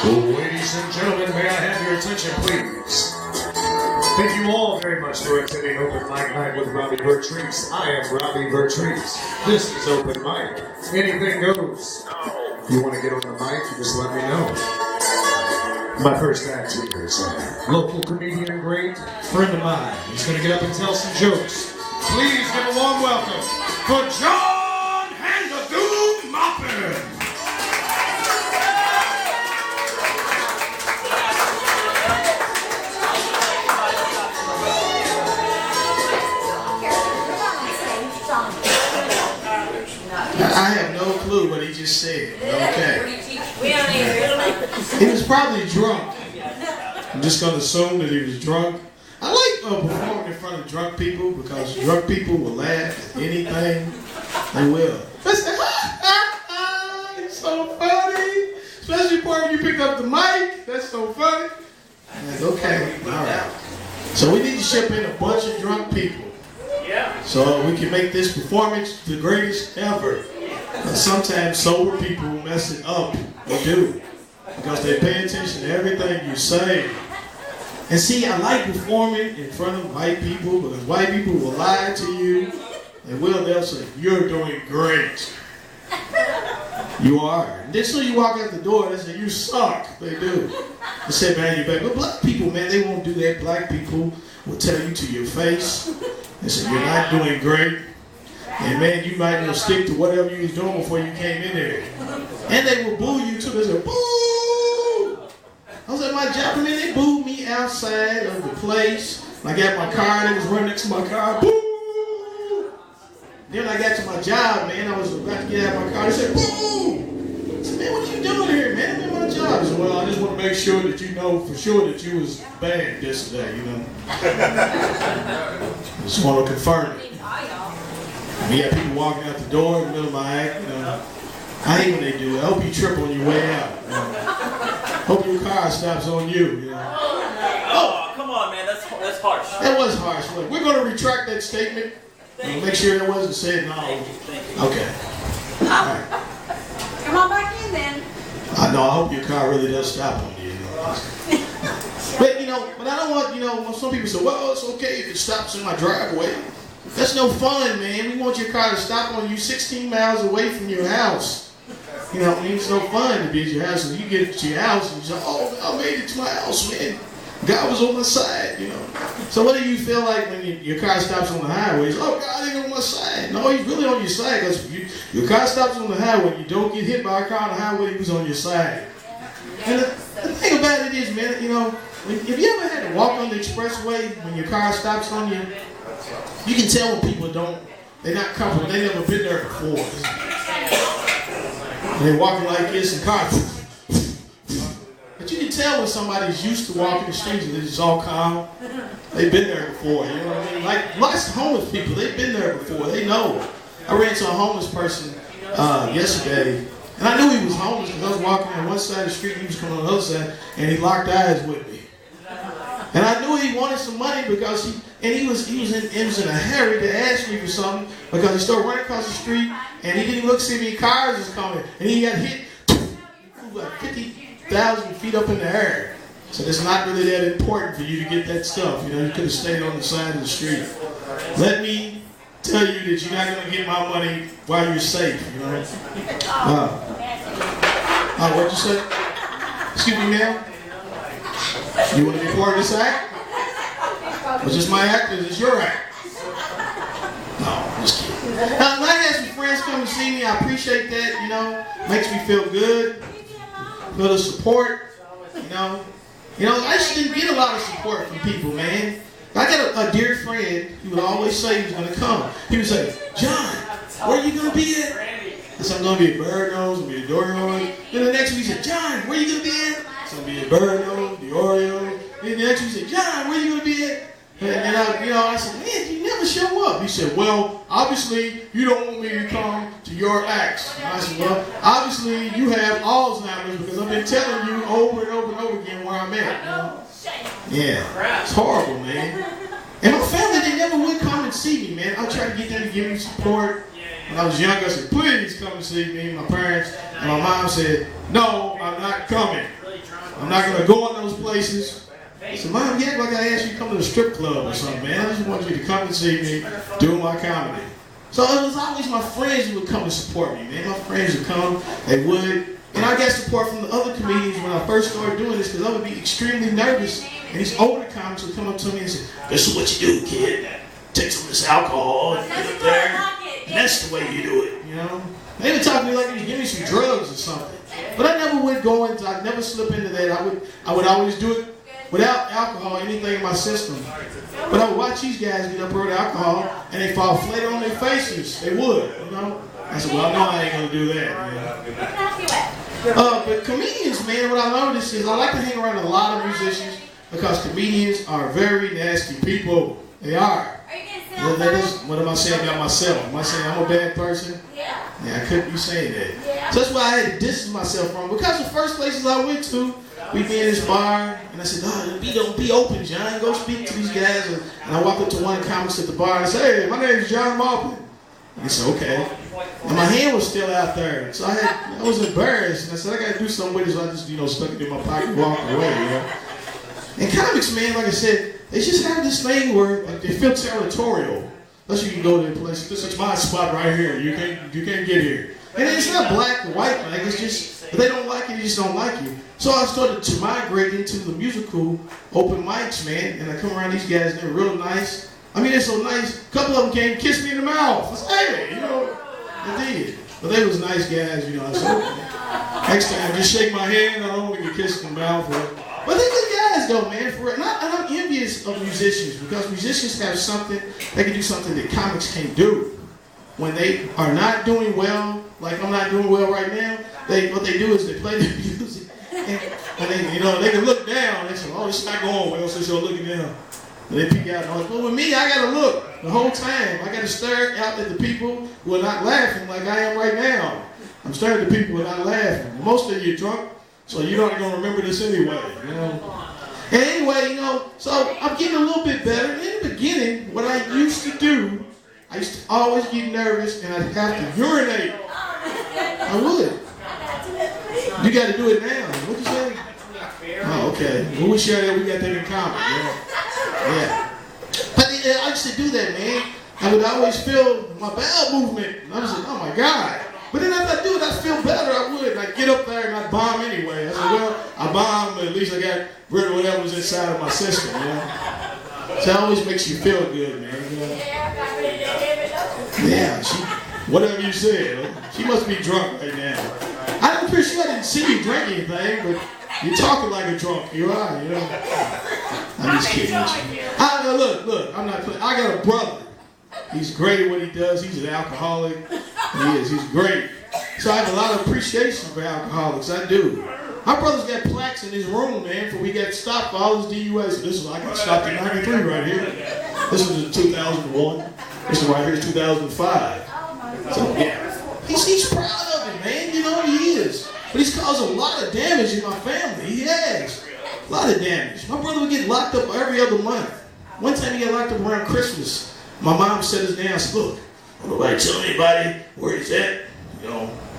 Ladies and gentlemen, may I have your attention, please? Thank you all very much for attending Open Mic Night with Robbie Vertrees. I am Robbie Vertrees. This is Open Mic. Anything goes. You want to get on the mic, you just let me know. My first act here is a local comedian and great friend of mine. He's going to get up and tell some jokes. Please give a warm welcome for John Maupin. I have no clue what he just said. Okay. He was probably drunk. I'm just going to assume that he was drunk. I like performing in front of drunk people because drunk people will laugh at anything. They will. They say, it's so funny. Especially when you pick up the mic. That's so funny. I'm like, okay, all right. So we need to ship in a bunch of drunk people. So we can make this performance the greatest ever. And sometimes sober people mess it up. They do. Because they pay attention to everything you say. And see, I like performing in front of white people because white people will lie to you. And they'll say, you're doing great. You are. And then so you walk out the door, they say, you suck. They do. They say, man, you're back. But black people, man, they won't do that. Black people will tell you to your face. They say, you're not doing great. And man, you might as well stick to whatever you was doing before you came in there. And they will boo you too. They say, boo! I was at my job, and man, they booed me outside of the place. When I got my car, they was running next to my car, boo! Then I got to my job, man, I was about to get out of my car, they said, boo! I said, man, what are you doing here, man? I'm at my job. I said, well, I just want to make sure that you know for sure that you was bad yesterday, you know. Just want to confirm it. We had people walking out the door in the middle of my act, you know. I hate when they do it. I hope you trip on your way out. You know? Hope your car stops on you, you know. Oh, come on, man. That's harsh. That was harsh. Look, we're going to retract that statement. Make sure that wasn't said. No. Okay. All right. Come on back in then. I know. I hope your car really does stop on you. You know? But you know, but I don't want, you know, some people say, well, it's okay if it stops in my driveway. That's no fun, man. We want your car to stop on you 16 miles away from your house. You know, it's no fun to be at your house. And you get to your house and you say, oh, I made it to my house, man. God was on my side, you know. So what do you feel like when your car stops on the highway? It's, oh, God ain't on my side. No, he's really on your side because your car stops on the highway and you don't get hit by a car on the highway, he was on your side. And the thing about it is, man, you know, if you ever had to walk on the expressway when your car stops on you, you can tell when people they're not comfortable, they've never been there before. They're walking like this and cars. But you can tell when somebody's used to walking the streets and they're just all calm. They've been there before, you know what I mean? Like lots of homeless people, they've been there before, they know. I ran into a homeless person yesterday, and I knew he was homeless because I was walking on one side of the street and he was coming on the other side, and he locked eyes with me. And I knew he wanted some money because he was in a hurry to ask me for something because he started running across the street and he didn't look to see any cars was coming and he got hit like 50,000 feet up in the air. So it's not really that important for you to get that stuff. You know, you could have stayed on the side of the street. Let me tell you that you're not going to get my money while you're safe. You know. What'd you say? Excuse me, ma'am. You want to be part of this act? Was this my act or is this your act? No, I'm just kidding. Now, when I have some friends come and see me, I appreciate that, you know. Makes me feel good. Feel the support, you know. You know, I used to get a lot of support from people, man. I got a dear friend, he would always say he was going to come. He would say, John, where are you going to be at? I said, I'm going to be at Bearno, I'm going to be at Bearno. Then the next week he said, John, where are you going to be at? So be at Bearno, the Oreo. Then the next week he said, John, where are you going to be at? And I said, man, you never show up. He said, well, obviously, you don't want me to come to your acts. And I said, well, obviously, you have Alzheimer's because I've been telling you over and over and over again where I'm at. You know? Yeah, it's horrible, man. And my family, they never would come and see me, man. I try to get them to give me support. when I was younger, I said, please come and see me, my parents. And my mom said, no, I'm not coming. I'm not going to go in those places. I said, Mom, you act like I asked you to come to the strip club or something, man. I just wanted you to come and see me do my comedy. So it was always my friends who would come to support me, man. My friends would come, they would. And I got support from the other comedians when I first started doing this because I would be extremely nervous. And these older comics would come up to me and say, this is what you do, kid. Take some of this alcohol and get up there. And that's the way you do it, you know? They would talk to me like they would give me some drugs or something. But I never would go into, I'd never slip into that. I would always do it without alcohol, anything in my system. But I would watch these guys get up with alcohol and they fall flat on their faces. They would, you know? I said, well, I know I ain't gonna do that, man. But comedians, man, what I noticed is I like to hang around a lot of musicians because comedians are very nasty people. They are. What am I saying about myself? Am I saying I'm a bad person? Yeah, I couldn't be saying that. So that's why I had to distance myself from. Because the first places I went to, we'd be in this bar, and I said, don't be open, John. Go speak to these guys. And I walked up to one of the comics at the bar, and I said, hey, my name is John Maupin. And he said, okay. And my hand was still out there. So I was embarrassed, and I said, I got to do something with it, so I just, stuck it in my pocket and walked away, you know. And comics, man, like I said, they just have this thing where like, they feel territorial. Unless you can go to a place, this is my spot right here. You can't get here. And it's not black or white, like it's just, if they don't like you, they just don't like you. So I started to migrate into the musical open mics, man, and I come around these guys, and they're real nice. I mean, they're so nice. A couple of them came and kissed me in the mouth. I said, hey, they did. But they was nice guys, I said, okay. Next time, just shake my hand. I don't want to get kissed in the mouth. But they're good guys, though, man. And I'm envious of musicians because musicians have something, they can do something that comics can't do. When they are not doing well, like I'm not doing well right now, what they do is they play their music. And they, they can look down. They say, oh, it's not going well, so you're looking down. And they peek out. But with me, I got to look the whole time. I got to stare out at the people who are not laughing like I am right now. I'm staring at the people who are not laughing. Most of you are drunk. So you're not going to remember this anyway, And anyway, so I'm getting a little bit better. In the beginning, what I used to do, I used to always get nervous and I'd have to urinate. I would. You got to do it now. What'd you say? Oh, okay. Well, we share that. We got that in common. Yeah. But I used to do that, man. I would always feel my bowel movement. And I was like, oh my God. But then as I do it, I feel better. I would. I'd get up there and I'd bomb anyway. I said, well, I bombed, but at least I got rid of whatever was inside of my system, So it always makes you feel good, man. Yeah, whatever you said, she must be drunk right now. I'm pretty sure I didn't see you drink anything, but you're talking like a drunk. You are, I'm just kidding. Look, I'm not playing. I got a brother. He's great at what he does. He's an alcoholic. He's great. So I have a lot of appreciation for alcoholics. I do. My brother's got plaques in his room, man, for we got stopped for all his DUIs. I got stopped in 93 right here. This was in 2001. This one right here is 2005. So, yeah. He's proud of it, man. He is. But he's caused a lot of damage in my family. He has. A lot of damage. My brother would get locked up every other month. One time he got locked up around Christmas. My mom set us down and said, look, don't nobody tell anybody where he's at.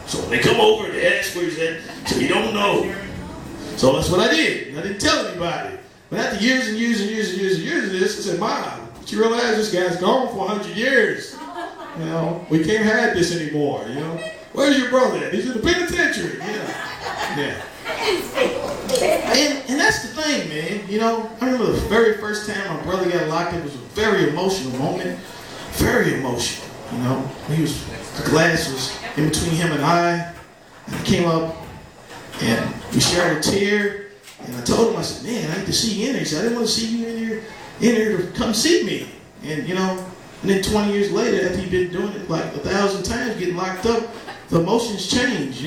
So when they come over, they ask where he's at, so you don't know. So that's what I did. I didn't tell anybody. But after years and years and years and years and years of this, I said, Mom, but you realize this guy's gone for 100 years. We can't have this anymore, Where's your brother at? He's in the penitentiary. Yeah. And that's the thing, man. I remember the very first time my brother got locked up. It was a very emotional moment. Very emotional, the glass was in between him and I. And he came up and we shared a tear. And I told him, I said, man, I hate to see you in here. He said, I didn't want to see you in here to come see me. And, and then 20 years later, after he'd been doing it like 1,000 times, getting locked up, the emotions changed,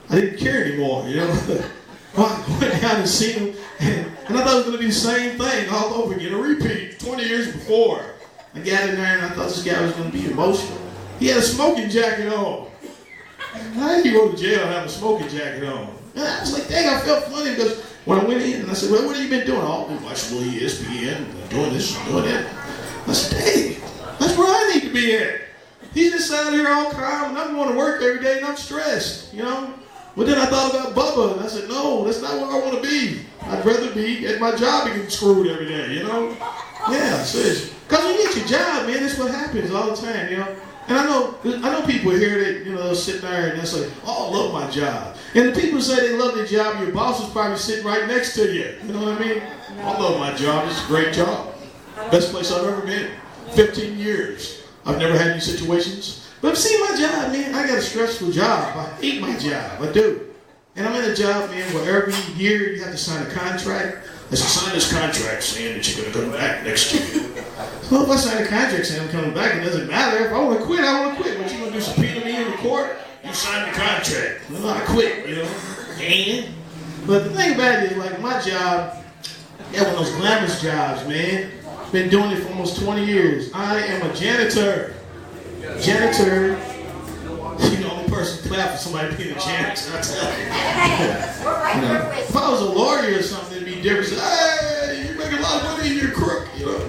I didn't care anymore, I went down and seen him, and I thought it was going to be the same thing all over again, a repeat, 20 years before. I got in there and I thought this guy was going to be emotional. He had a smoking jacket on. How did he go to jail and have a smoking jacket on? And I was like, dang, I felt funny because when I went in and I said, well, what have you been doing? Oh, I've been watching ESPN, doing this and doing that. I said, hey, that's where I need to be at. He's just out here all calm, and I'm going to work every day, and I'm stressed, you know. But then I thought about Bubba, and I said, no, that's not where I want to be. I'd rather be at my job and getting screwed every day, you know. Yeah, seriously. Because when you get your job, man, that's what happens all the time, you know. And I know people here that, you know, they'll sit there and they'll say, oh, I love my job. And the people say they love their job, your boss is probably sitting right next to you. You know what I mean? I love my job. It's a great job. Best place I've ever been. 15 years. I've never had any situations. But see, my job, man, I got a stressful job. I hate my job. I do. And I'm in a job, man, where every year you have to sign a contract. I said, sign this contract saying that you're going to come back next year. So if I sign a contract saying I'm coming back, it doesn't matter. If I want to quit, I want to quit. What you going to do, subpoena me in the court? You sign the contract. No, I quit, you know. And, but the thing about it is, like, my job, yeah, one of those glamorous jobs, man. Been doing it for almost 20 years. I am a janitor. Janitor. You're the only person to clap for somebody being a janitor, I tell you. You know, if I was a lawyer or something, it'd be different. Say, hey, you make a lot of money and you're a crook. You know,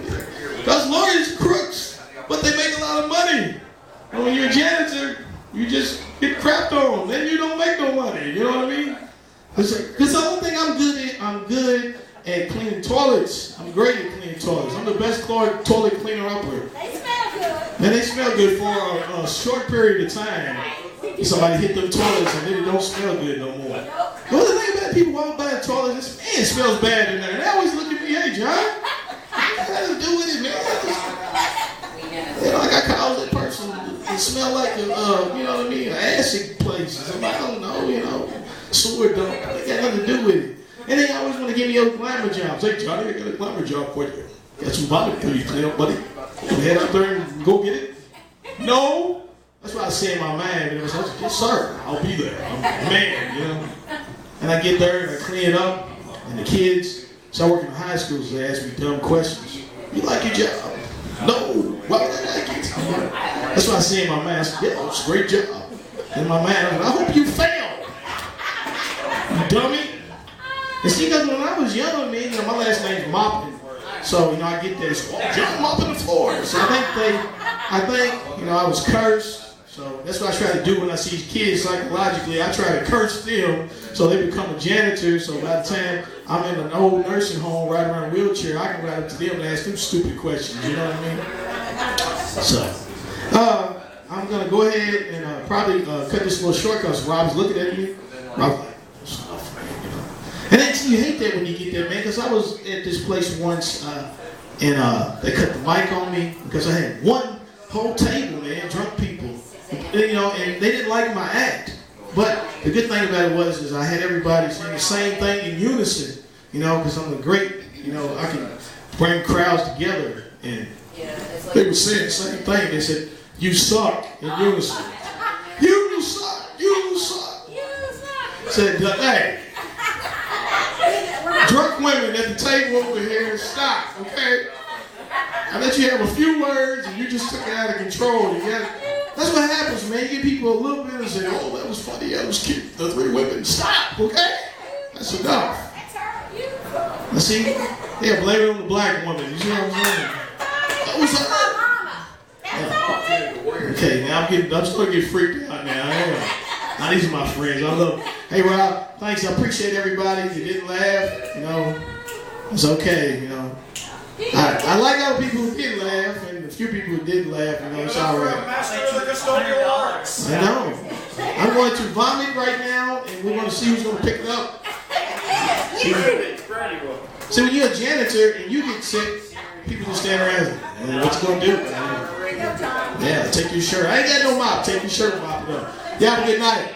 because lawyers are crooks, but they make a lot of money. And when you're a janitor, you just get crapped on. Then you don't make no money. You know what I mean? Because the only thing I'm good at cleaning toilets. I'm great at cleaning toilets. I'm the best toilet cleaner up here. They smell good. And they smell good for a short period of time. Somebody hit them toilets and then it don't smell good no more. Well, the thing about people walk by the toilet, this man, it smells bad in there. They always look at me, hey, John, what does it do with it, man? You know, like I call that person, it smell like, you know what I mean, an acid place. I don't know, you know, sewer dump. It got nothing to do with it. And they always want to give me a glamour job. Say, Johnny, I got a glamour job for you. Got some vomit for you to clean up, buddy. You head out there and go get it. No. That's what I say in my mind. You know, so I said, yes, sir, I'll be there. I'm a man, you know. And I get there and I clean it up. And the kids, so I work in the high school, so they ask me dumb questions. You like your job? No. Why would I like it? That's what I say in my mind. I said, yeah, it's a great job. In my mind, I hope you fail. You dummy. And see, because when I was young, man, you know, my last name's Maupin. So, you know, I get this, oh, John mopping the floor. So I think, you know, I was cursed. So that's what I try to do when I see kids psychologically. I try to curse them so they become a janitor. So by the time I'm in an old nursing home riding around a wheelchair, I can ride up to them and ask them stupid questions. You know what I mean? So, I'm going to go ahead and probably cut this little short because Rob's looking at me. Rob's like, and actually, you hate that when you get there, man, because I was at this place once, and they cut the mic on me because I had one whole table, man, drunk people, and, you know, and they didn't like my act. But the good thing about it was I had everybody saying the same thing in unison, you know, because I'm a great, you know, I can bring crowds together, and they were saying the same thing. They said, you suck, in unison. You suck, you suck. Said, hey. Drunk women at the table over here, stop, okay? I let you have a few words and you just took it out of control. That's what happens, man. You get people a little bit and say, oh, that was funny, that was cute. The three women, stop, okay? That's enough. You see? Yeah, blame it on the black woman. You see what I'm saying? That was her. Yeah. Okay, now I'm starting to get freaked out now. I am. Now these are my friends. I love them. Hey, Rob, thanks. I appreciate everybody. You didn't laugh, you know. It's okay, you know. I like other people who did laugh, and a few people who didn't laugh, you know, it's all right. I know. I'm going to vomit right now, and we're going to see who's going to pick it up. See, when you're a janitor and you get sick, people just stand around and what you going to do? Yeah, take your shirt. I ain't got no mop. Take your shirt and mop it up. Y'all have a good night.